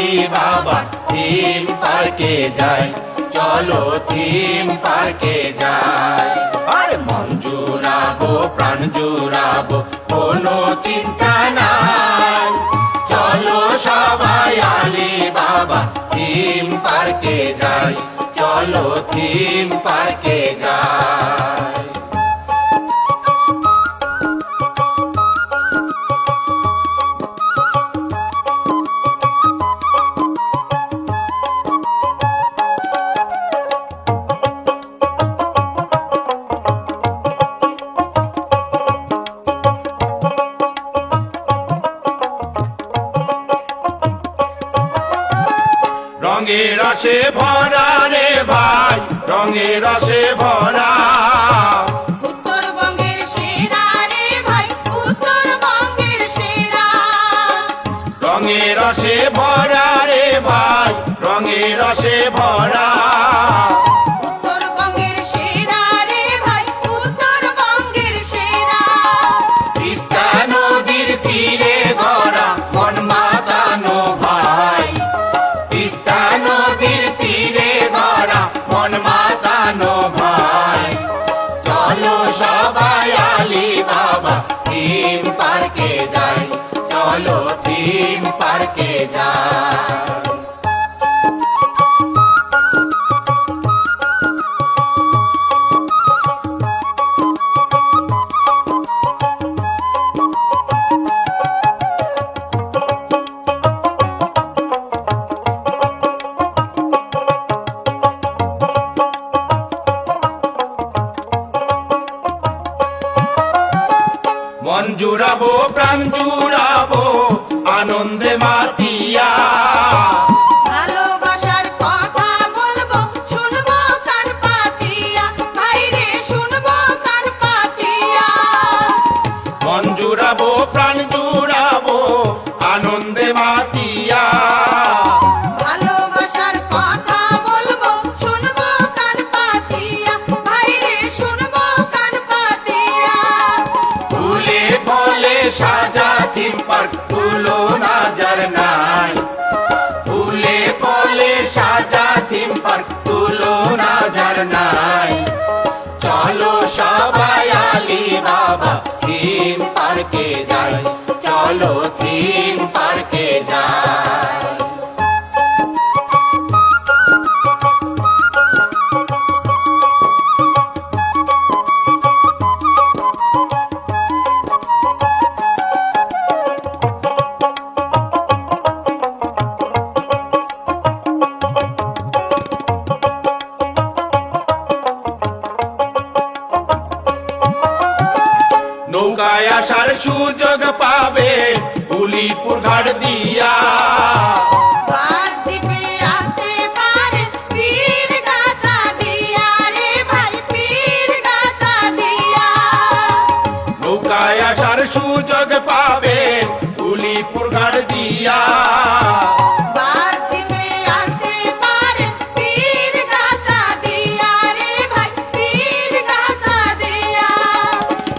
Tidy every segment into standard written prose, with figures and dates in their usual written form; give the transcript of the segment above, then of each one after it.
আলী বাবা থিম পার্কে যাই, চলো থিম পার্কে যাই। আর মন জুড়াবো প্রাণ জুড়াবো কোনো চিন্তা নাই, চলো সবাই আলী বাবা থিম পার্কে যাই, চলো থিম পার্কে যাই। রঙের রসে ভরা রে ভাই, রঙের রসে ভরা। উত্তরবঙ্গের সেরা রে ভাই, উত্তরবঙ্গের সেরা। রঙের রসে ভরা রে ভাই, রঙের রসে ভরা। উত্তরবঙ্গের সেরা রে ভাই, উত্তরবঙ্গের সেরা। তিস্তা নদীর তীরে গড়া মন মাতানো ভাই, তিস্তা নদীর তীরে গড়া মন মাতানো ভাই। চলো সবাই আলী বাবা থিম পার্কে যাই, চলো থিম পার্কে যাই। মন জুড়াবো প্রাণ জুড়াবো আনন্দে মাতিয়া। ভালোবাসার কথা বলবো শুনবো কান পাতিয়া, ভাই রে শুনবো কান পাতিয়া। মন জুড়াবো প্রাণ জুড়াবো আনন্দে মাতিয়া। ভালোবাসার কথা বলবো শুনবো কান পাতিয়া, ভাই রে শুনবো কান পাতিয়া। ফুলে ফলে সাজা থিম পার্ক তুলো নাজার নাই, ফুলে ফলে সাজা থিম পার্ক তুলো নাজার নাই। চলো সবাই আলী বাবা থিম পার্কে যাই, চলো থিম পার্কে যাই। নৌকায় আসার সুযোগ পাবে উলিপুর ঘাট দিয়া। বাস জিপে আসতে পারেন পীর গাছা দিয়া রে ভাই, পীর গাছা দিয়া। নৌকায় আসার সুযোগ পাবে উলিপুর ঘাট দিয়া। বাস জিপে আসতে পারেন পীর গাছা দিয়া রে ভাই, পীর গাছা দিয়া।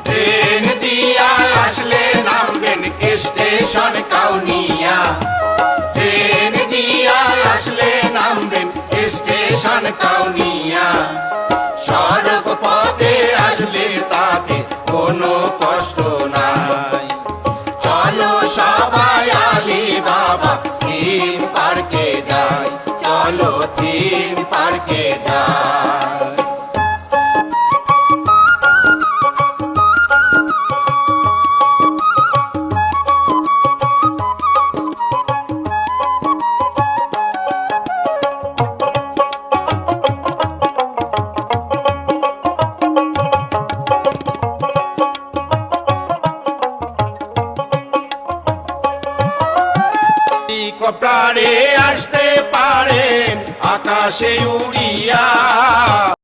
ট্রেন দিয়া আসলে নামবেন স্টেশন কাউনিয়া, ট্রেন দিয়া আসলে নামবেন স্টেশন কাউনিয়া। সড়ক পথে আসলে তাতে কোনো কষ্ট নাই, চলো সবাই আলী বাবা থিম পার্কে যাই, চলো থিম পার্কে যাই। হেলিকপ্টারে আসতে পারেন আকাশে উড়িয়া।